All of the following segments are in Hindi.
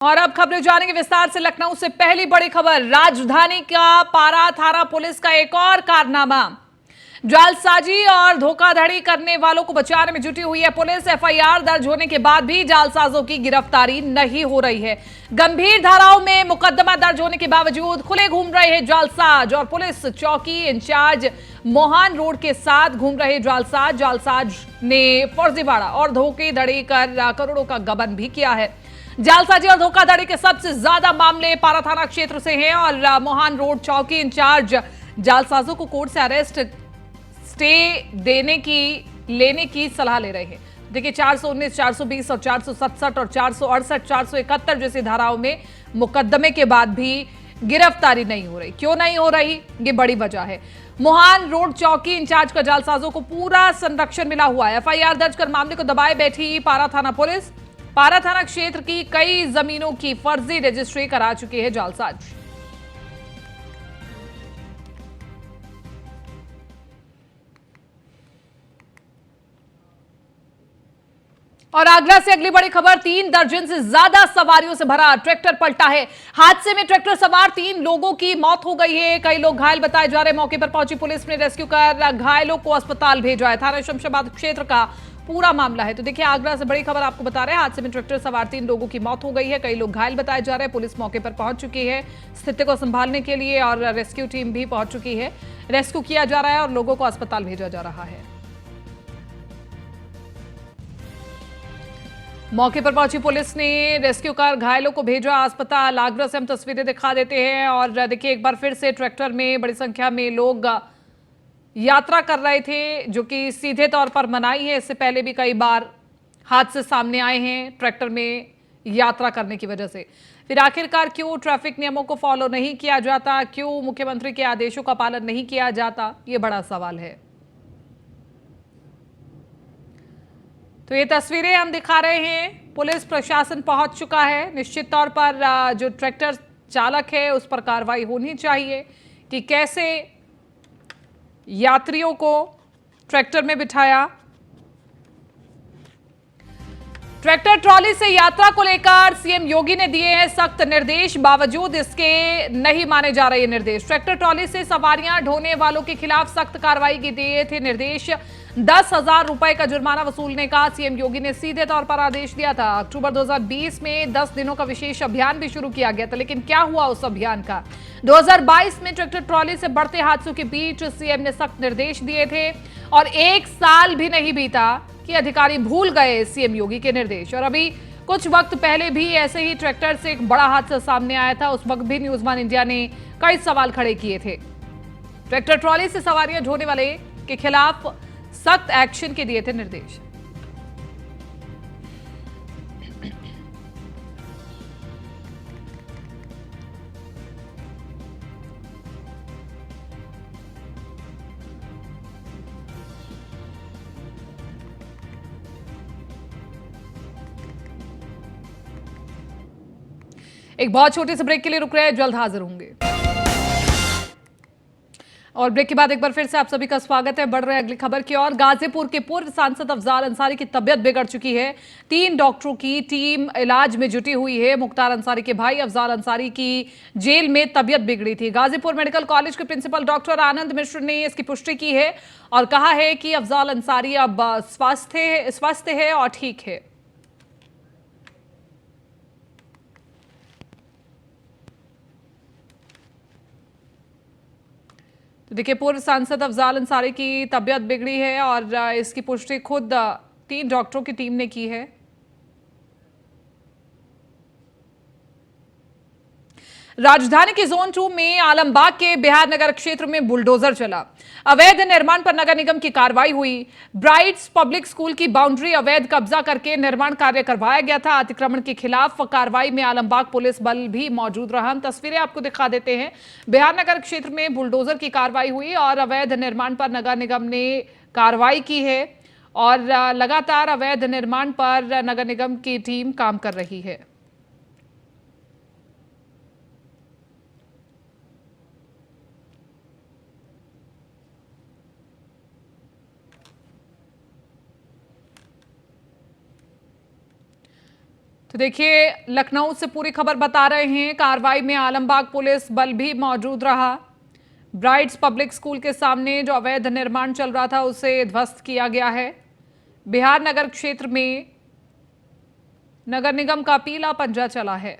और अब खबरें जानेंगे विस्तार से। लखनऊ से पहली बड़ी खबर, राजधानी का पारा थाना पुलिस का एक और कारनामा। जालसाजी और धोखाधड़ी करने वालों को बचाने में जुटी हुई है पुलिस। एफआईआर दर्ज होने के बाद भी जालसाजों की गिरफ्तारी नहीं हो रही है। गंभीर धाराओं में मुकदमा दर्ज होने के बावजूद खुले घूम रहे हैं जालसाज और पुलिस चौकी इंचार्ज मोहान रोड के साथ घूम रहे जालसाज ने फर्जीवाड़ा और धोखाधड़ी कर करोड़ों का गबन भी किया है। जालसाजी और धोखाधड़ी के सबसे ज्यादा मामले पारा थाना क्षेत्र से हैं और मोहान रोड चौकी इंचार्ज जालसाजों को कोर्ट से अरेस्ट स्टे लेने की सलाह ले रहे हैं। देखिए 419, 420 और 467 और 468, 471 जैसी धाराओं में मुकदमे के बाद भी गिरफ्तारी नहीं हो रही। क्यों नहीं हो रही, ये बड़ी वजह है। मोहान रोड चौकी इंचार्ज का जालसाजों को पूरा संरक्षण मिला हुआ है। एफआईआर दर्ज कर मामले को दबाए बैठी पारा थाना पुलिस। पारा थाना क्षेत्र की कई जमीनों की फर्जी रजिस्ट्री करा चुकी है जालसाज। और आगरा से अगली बड़ी खबर, 3 दर्जन से ज्यादा सवारियों से भरा ट्रैक्टर पलटा है। हादसे में ट्रैक्टर सवार 3 लोगों की मौत हो गई है। कई लोग घायल बताए जा रहे हैं। मौके पर पहुंची पुलिस ने रेस्क्यू कर घायलों को अस्पताल भेजा है। थाना शमशाबाद क्षेत्र का पूरा मामला है। तो देखिए आगरा से बड़ी खबर आपको बता रहे हैं, हादसे में ट्रैक्टर सवार 3 लोगों की मौत हो गई है। कई लोग घायल बताए जा रहे हैं। पुलिस मौके पर पहुंच चुकी है स्थिति को संभालने के लिए और रेस्क्यू टीम भी पहुंच चुकी है। रेस्क्यू किया जा रहा है और लोगों को अस्पताल भेजा जा रहा है। मौके पर पहुंची पुलिस ने रेस्क्यू कर घायलों को भेजा अस्पताल। आगरा से हम तस्वीरें दिखा देते हैं और देखिए एक बार फिर से ट्रैक्टर में बड़ी संख्या में लोग यात्रा कर रहे थे, जो कि सीधे तौर पर मनाही है। इससे पहले भी कई बार हादसे सामने आए हैं ट्रैक्टर में यात्रा करने की वजह से। फिर आखिरकार क्यों ट्रैफिक नियमों को फॉलो नहीं किया जाता, क्यों मुख्यमंत्री के आदेशों का पालन नहीं किया जाता, ये बड़ा सवाल है। तो ये तस्वीरें हम दिखा रहे हैं, पुलिस प्रशासन पहुंच चुका है। निश्चित तौर पर जो ट्रैक्टर चालक है उस पर कार्रवाई होनी चाहिए कि कैसे यात्रियों को ट्रैक्टर में बिठाया। ट्रैक्टर ट्रॉली से यात्रा को लेकर सीएम योगी ने दिए हैं सख्त निर्देश, बावजूद इसके नहीं माने जा रहे निर्देश। ट्रैक्टर ट्रॉली से सवारियां ढोने वालों के खिलाफ सख्त कार्रवाई के दिए थे निर्देश। 10,000 रुपए का जुर्माना वसूलने का सीएम योगी ने सीधे तौर पर आदेश दिया था। अक्टूबर 2020 में 10 दिनों का विशेष अभियान भी शुरू किया गया था, लेकिन क्या हुआ उस अभियान का? 2022 में ट्रैक्टर ट्रॉली से बढ़ते हादसों के बीच सीएम ने सख्त निर्देश दिए थे और 1 साल भी नहीं बीता कि अधिकारी भूल गए सीएम योगी के निर्देश। और अभी कुछ वक्त पहले भी ऐसे ही ट्रैक्टर से एक बड़ा हादसा सामने आया था। उस वक्त भी न्यूज़ वन इंडिया ने कई सवाल खड़े किए थे। ट्रैक्टर ट्रॉली से सवारियां ढोने वाले के खिलाफ सख्त एक्शन के दिए थे निर्देश। एक बहुत छोटे से ब्रेक के लिए रुक रहे हैं, जल्द हाजिर होंगे। और ब्रेक के बाद एक बार फिर से आप सभी का स्वागत है। बढ़ रहे अगली खबर की ओर। गाजीपुर के पूर्व सांसद अफजाल अंसारी की तबियत बिगड़ चुकी है। 3 डॉक्टरों की टीम इलाज में जुटी हुई है। मुख्तार अंसारी के भाई अफजाल अंसारी की जेल में तबियत बिगड़ी थी। गाजीपुर मेडिकल कॉलेज के प्रिंसिपल डॉक्टर आनंद मिश्र ने इसकी पुष्टि की है और कहा है कि अफजाल अंसारी अब स्वस्थ है और ठीक है। तो देखिए पूर्व सांसद अफजाल अंसारी की तबियत बिगड़ी है और इसकी पुष्टि खुद 3 डॉक्टरों की टीम ने की है। राजधानी के जोन 2 में आलमबाग के बिहार नगर क्षेत्र में बुलडोजर चला। अवैध निर्माण पर नगर निगम की कार्रवाई हुई। ब्राइट्स पब्लिक स्कूल की बाउंड्री अवैध कब्जा करके निर्माण कार्य करवाया गया था। अतिक्रमण के खिलाफ कार्रवाई में आलमबाग पुलिस बल भी मौजूद रहा। हम तस्वीरें आपको दिखा देते हैं। बिहार नगर क्षेत्र में बुलडोजर की कार्रवाई हुई और अवैध निर्माण पर नगर निगम ने कार्रवाई की है और लगातार अवैध निर्माण पर नगर निगम की टीम काम कर रही है। तो देखिए, लखनऊ से पूरी खबर बता रहे हैं। कार्रवाई में आलमबाग पुलिस बल भी मौजूद रहा। ब्राइट्स पब्लिक स्कूल के सामने जो अवैध निर्माण चल रहा था उसे ध्वस्त किया गया है। बिहार नगर क्षेत्र में नगर निगम का पीला पंजा चला है।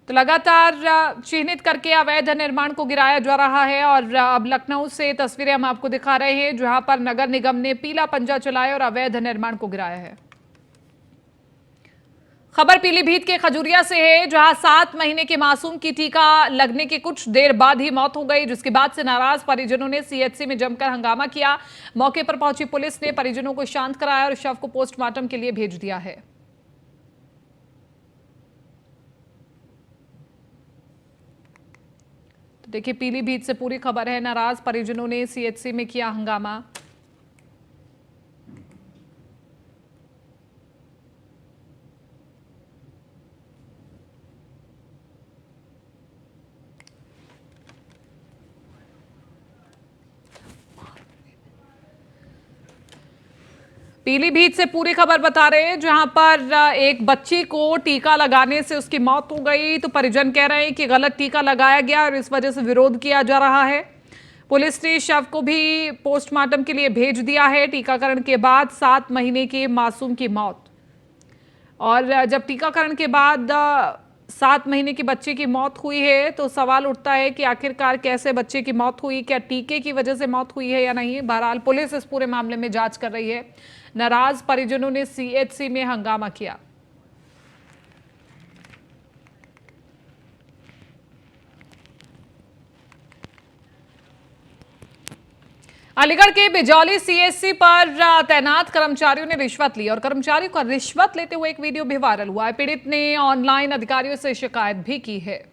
तो लगातार चिन्हित करके अवैध निर्माण को गिराया जा रहा है और अब लखनऊ से तस्वीरें हम आपको दिखा रहे हैं जहां पर नगर निगम ने पीला पंजा चलाया और अवैध निर्माण को गिराया है। खबर पीलीभीत के खजुरिया से है जहां 7 महीने के मासूम की टीका लगने के कुछ देर बाद ही मौत हो गई, जिसके बाद से नाराज परिजनों ने सीएचसी में जमकर हंगामा किया। मौके पर पहुंची पुलिस ने परिजनों को शांत कराया और शव को पोस्टमार्टम के लिए भेज दिया है। देखिए, पीलीभीत से पूरी खबर है। नाराज परिजनों ने सीएचसी में किया हंगामा। पीलीभीत से पूरी खबर बता रहे हैं जहां पर एक बच्ची को टीका लगाने से उसकी मौत हो गई। तो परिजन कह रहे हैं कि गलत टीका लगाया गया और इस वजह से विरोध किया जा रहा है। पुलिस ने शव को भी पोस्टमार्टम के लिए भेज दिया है। टीकाकरण के बाद 7 महीने के मासूम की मौत, और जब टीकाकरण के बाद 7 महीने के बच्चे की मौत हुई है तो सवाल उठता है कि आखिरकार कैसे बच्चे की मौत हुई, क्या टीके की वजह से मौत हुई है या नहीं। बहरहाल पुलिस इस पूरे मामले में जांच कर रही है। नाराज परिजनों ने सीएचसी में हंगामा किया। अलीगढ़ के बिजौली सीएचसी पर तैनात कर्मचारियों ने रिश्वत ली और कर्मचारियों का रिश्वत लेते हुए एक वीडियो भी वायरल हुआ है। पीड़ित ने ऑनलाइन अधिकारियों से शिकायत भी की है।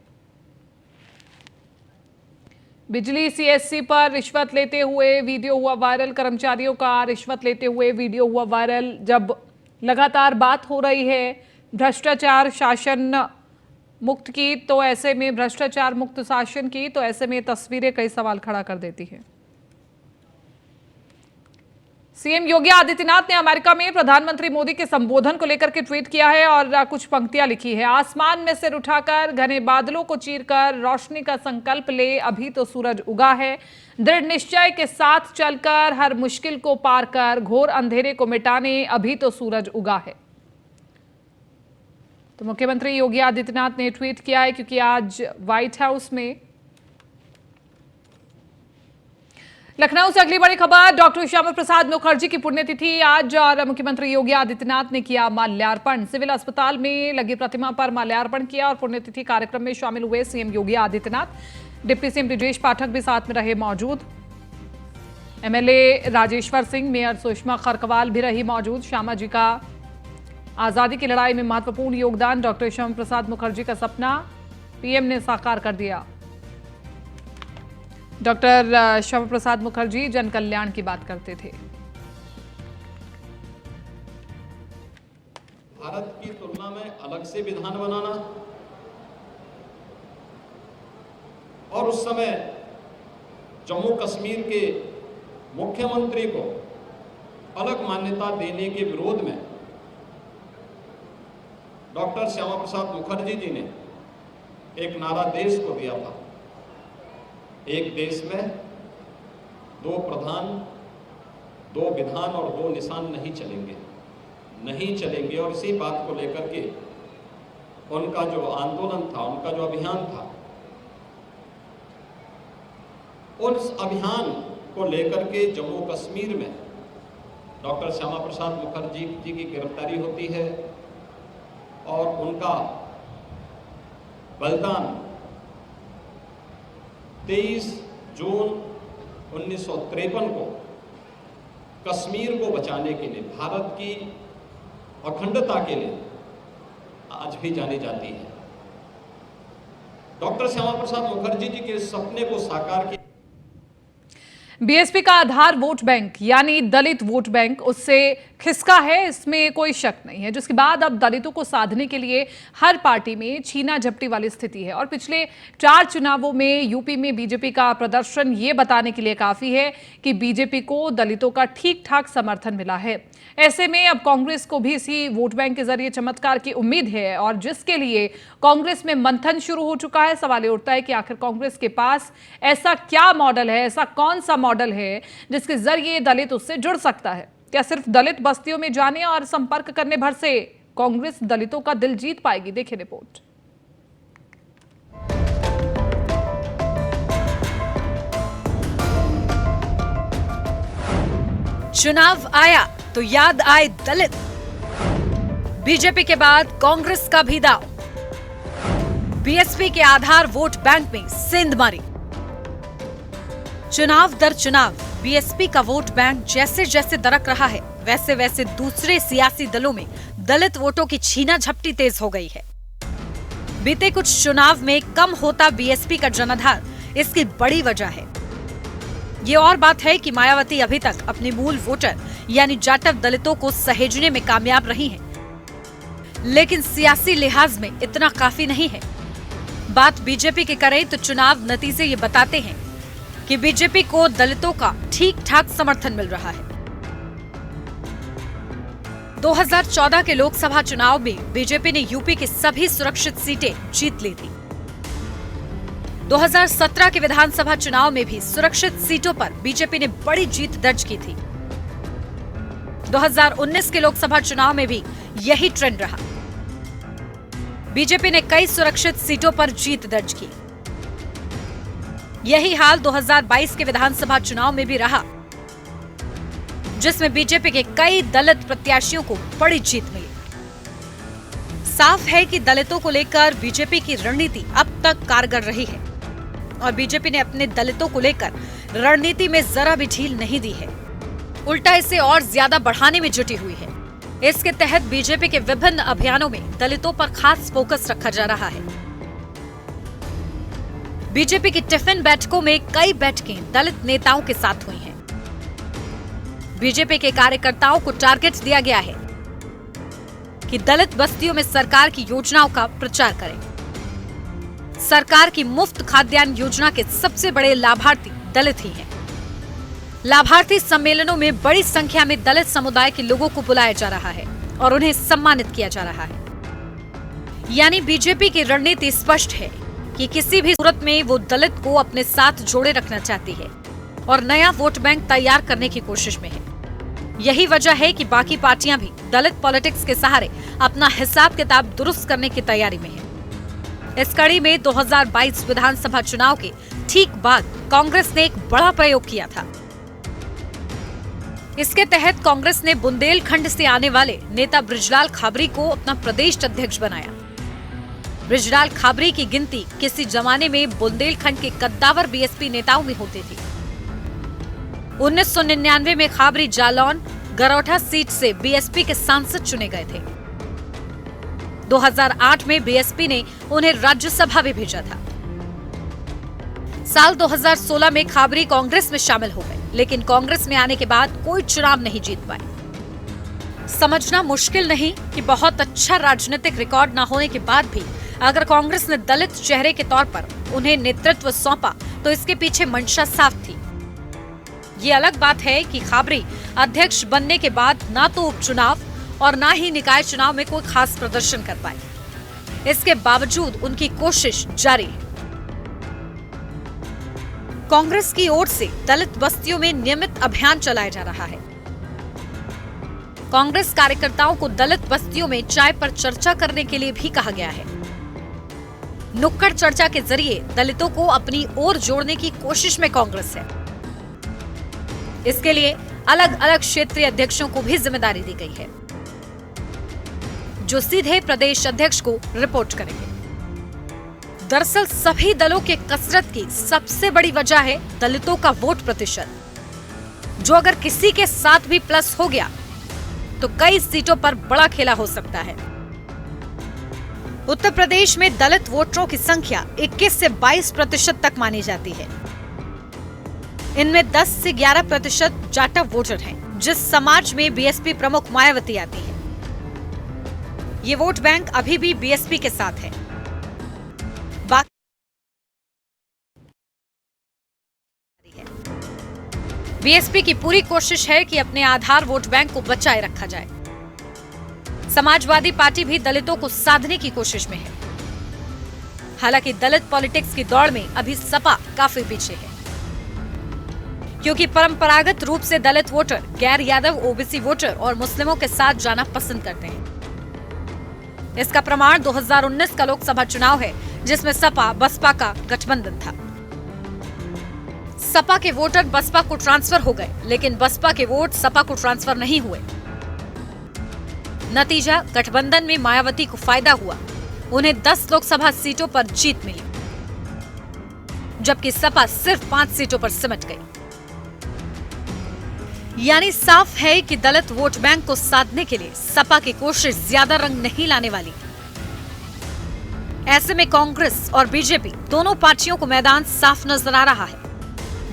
बिजली सीएचसी पर रिश्वत लेते हुए वीडियो हुआ वायरल। कर्मचारियों का रिश्वत लेते हुए वीडियो हुआ वायरल। जब लगातार बात हो रही है भ्रष्टाचार शासन मुक्त की, तो ऐसे में भ्रष्टाचार मुक्त शासन की, तो ऐसे में तस्वीरें कई सवाल खड़ा कर देती हैं। सीएम योगी आदित्यनाथ ने अमेरिका में प्रधानमंत्री मोदी के संबोधन को लेकर के ट्वीट किया है और कुछ पंक्तियां लिखी है। आसमान में सिर उठाकर घने बादलों को चीरकर रोशनी का संकल्प ले, अभी तो सूरज उगा है। दृढ़ निश्चय के साथ चलकर हर मुश्किल को पार कर घोर अंधेरे को मिटाने, अभी तो सूरज उगा है। तो मुख्यमंत्री योगी आदित्यनाथ ने ट्वीट किया है क्योंकि आज व्हाइट हाउस में लखनऊ से अगली बड़ी खबर। डॉक्टर श्यामा प्रसाद मुखर्जी की पुण्यतिथि आज और मुख्यमंत्री योगी आदित्यनाथ ने किया माल्यार्पण। सिविल अस्पताल में लगी प्रतिमा पर माल्यार्पण किया और पुण्यतिथि कार्यक्रम में शामिल हुए CM Yogi Adityanath. Deputy CM Brijesh पाठक भी साथ में रहे मौजूद। एमएलए राजेश्वर सिंह, मेयर सुषमा खरकवाल भी रही मौजूद। श्यामा जी का आजादी की लड़ाई में महत्वपूर्ण योगदान, डॉक्टर श्यामा प्रसाद मुखर्जी का सपना पीएम ने साकार कर दिया। डॉक्टर श्यामा प्रसाद मुखर्जी जन कल्याण की बात करते थे। भारत की तुलना में अलग से विधान बनाना और उस समय जम्मू कश्मीर के मुख्यमंत्री को अलग मान्यता देने के विरोध में डॉक्टर श्यामा प्रसाद मुखर्जी जी ने एक नारा देश को दिया था, एक देश में 2 प्रधान, 2 विधान और 2 निशान नहीं चलेंगे। और इसी बात को लेकर के उनका जो आंदोलन था, उनका जो अभियान था, उस अभियान को लेकर के जम्मू कश्मीर में डॉक्टर श्यामा प्रसाद मुखर्जी जी की गिरफ्तारी होती है और उनका बलिदान 23 जून 1953 को कश्मीर को बचाने के लिए, भारत की अखंडता के लिए आज भी जानी जाती है। डॉक्टर श्यामा प्रसाद मुखर्जी जी के सपने को साकार किया। बीएसपी का आधार वोट बैंक यानी दलित वोट बैंक उससे खिसका है, इसमें कोई शक नहीं है। जिसके बाद अब दलितों को साधने के लिए हर पार्टी में छीना झपटी वाली स्थिति है और पिछले 4 चुनावों में यूपी में बीजेपी का प्रदर्शन ये बताने के लिए काफी है कि बीजेपी को दलितों का ठीक ठाक समर्थन मिला है। ऐसे में अब कांग्रेस को भी इसी वोट बैंक के जरिए चमत्कार की उम्मीद है और जिसके लिए कांग्रेस में मंथन शुरू हो चुका है। सवाल ये उठता है कि आखिर कांग्रेस के पास ऐसा क्या मॉडल है, ऐसा कौन सा मॉडल है जिसके जरिए दलित उससे जुड़ सकता है। क्या सिर्फ दलित बस्तियों में जाने और संपर्क करने भर से कांग्रेस दलितों का दिल जीत पाएगी? देखिए रिपोर्ट। चुनाव आया तो याद आए दलित। बीजेपी के बाद कांग्रेस का भी दांव। बीएसपी के आधार वोट बैंक में सेंध मारी। चुनाव दर चुनाव बीएसपी का वोट बैंक जैसे जैसे दरक रहा है, वैसे वैसे दूसरे सियासी दलों में दलित वोटों की छीना झपटी तेज हो गई है। बीते कुछ चुनाव में कम होता बीएसपी का जनाधार इसकी बड़ी वजह है। ये और बात है कि मायावती अभी तक अपने मूल वोटर यानी जाटव दलितों को सहेजने में कामयाब रही हैं। लेकिन सियासी लिहाज में इतना काफी नहीं है। बात बीजेपी की करें तो चुनाव नतीजे ये बताते हैं कि बीजेपी को दलितों का ठीक ठाक समर्थन मिल रहा है। 2014 के लोकसभा चुनाव में बीजेपी ने यूपी की सभी सुरक्षित सीटें जीत ली थी। 2017 के विधानसभा चुनाव में भी सुरक्षित सीटों पर बीजेपी ने बड़ी जीत दर्ज की थी। 2019 के लोकसभा चुनाव में भी यही ट्रेंड रहा। बीजेपी ने कई सुरक्षित सीटों पर जीत दर्ज की। यही हाल 2022 के विधानसभा चुनाव में भी रहा, जिसमें बीजेपी के कई दलित प्रत्याशियों को बड़ी जीत मिली। साफ है कि दलितों को लेकर बीजेपी की रणनीति अब तक कारगर रही है और बीजेपी ने अपने दलितों को लेकर रणनीति में जरा भी ढील नहीं दी है, उल्टा इसे और ज्यादा बढ़ाने में जुटी हुई है। इसके तहत बीजेपी के विभिन्न अभियानों में दलितों पर खास फोकस रखा जा रहा है। बीजेपी की टिफिन बैठकों में कई बैठकें दलित नेताओं के साथ हुई हैं। बीजेपी के कार्यकर्ताओं को टारगेट दिया गया है कि दलित बस्तियों में सरकार की योजनाओं का प्रचार करें। सरकार की मुफ्त खाद्यान्न योजना के सबसे बड़े लाभार्थी दलित ही हैं। लाभार्थी सम्मेलनों में बड़ी संख्या में दलित समुदाय के लोगों को बुलाया जा रहा है और उन्हें सम्मानित किया जा रहा है। यानी बीजेपी की रणनीति स्पष्ट है कि किसी भी सूरत में वो दलित को अपने साथ जोड़े रखना चाहती है और नया वोट बैंक तैयार करने की कोशिश में है। यही वजह है कि बाकी पार्टियां भी दलित पॉलिटिक्स के सहारे अपना हिसाब किताब दुरुस्त करने की तैयारी में है। इस कड़ी में 2022 विधानसभा चुनाव के ठीक बाद कांग्रेस ने एक बड़ा प्रयोग किया था। इसके तहत कांग्रेस ने बुंदेलखंड से आने वाले नेता बृजलाल खाबरी को अपना प्रदेश अध्यक्ष बनाया। बृजलाल खाबरी की गिनती किसी जमाने में बुंदेलखंड के कद्दावर बीएसपी नेताओं में होती थी। 1999 में खाबरी जालौन गरौठा सीट से बीएसपी के सांसद चुने गए थे। 2008 में बीएसपी ने उन्हें राज्यसभा भी भेजा था। साल 2016 में खाबरी कांग्रेस में शामिल हो गए, लेकिन कांग्रेस में आने के बाद कोई चुनाव नहीं जीत पाए। समझना मुश्किल नहीं कि बहुत अच्छा राजनीतिक रिकॉर्ड न होने के बाद भी अगर कांग्रेस ने दलित चेहरे के तौर पर उन्हें नेतृत्व सौंपा तो इसके पीछे मंशा साफ थी। ये अलग बात है कि खाबरी अध्यक्ष बनने के बाद ना तो उपचुनाव और ना ही निकाय चुनाव में कोई खास प्रदर्शन कर पाए। इसके बावजूद उनकी कोशिश जारी है। कांग्रेस की ओर से दलित बस्तियों में नियमित अभियान चलाया जा रहा है। कांग्रेस कार्यकर्ताओं को दलित बस्तियों में चाय पर चर्चा करने के लिए भी कहा गया है। नुक्कड़ चर्चा के जरिए दलितों को अपनी ओर जोड़ने की कोशिश में कांग्रेस है। इसके लिए अलग अलग क्षेत्रीय अध्यक्षों को भी जिम्मेदारी दी गई है, जो सीधे प्रदेश अध्यक्ष को रिपोर्ट करेंगे। दरअसल सभी दलों के कसरत की सबसे बड़ी वजह है दलितों का वोट प्रतिशत, जो अगर किसी के साथ भी प्लस हो गया तो कई सीटों पर बड़ा खेला हो सकता है। उत्तर प्रदेश में दलित वोटरों की संख्या 21 से 22% तक मानी जाती है। इनमें 10 से 11% जाटव वोटर हैं, जिस समाज में बीएसपी प्रमुख मायावती आती है। ये वोट बैंक अभी भी बीएसपी के साथ है। बीएसपी की पूरी कोशिश है कि अपने आधार वोट बैंक को बचाए रखा जाए। समाजवादी पार्टी भी दलितों को साधने की कोशिश में है। हालांकि दलित पॉलिटिक्स की दौड़ में अभी सपा काफी पीछे है, क्योंकि परंपरागत रूप से दलित वोटर गैर यादव, ओबीसी वोटर और मुस्लिमों के साथ जाना पसंद करते हैं। इसका प्रमाण 2019 का लोकसभा चुनाव है, जिसमें सपा बसपा का गठबंधन था। सपा के वोटर बसपा को ट्रांसफर हो गए, लेकिन बसपा के वोट सपा को ट्रांसफर नहीं हुए। नतीजा, गठबंधन में मायावती को फायदा हुआ। उन्हें 10 लोकसभा सीटों पर जीत मिली, जबकि सपा सिर्फ 5 सीटों पर सिमट गई। यानी साफ है कि दलित वोट बैंक को साधने के लिए सपा की कोशिश ज्यादा रंग नहीं लाने वाली। ऐसे में कांग्रेस और बीजेपी दोनों पार्टियों को मैदान साफ नजर आ रहा है।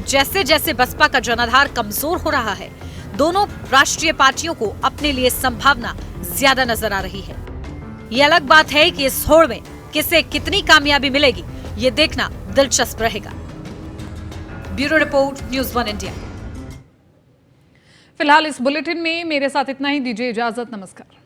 जैसे जैसे बसपा का जनाधार कमजोर हो रहा है, दोनों राष्ट्रीय पार्टियों को अपने लिए संभावना ज्यादा नजर आ रही है। ये अलग बात है कि इस होड़ में किसे कितनी कामयाबी मिलेगी, ये देखना दिलचस्प रहेगा। Bureau report, news 1 India. फिलहाल इस बुलेटिन में मेरे साथ इतना ही। दीजिए इजाजत। नमस्कार।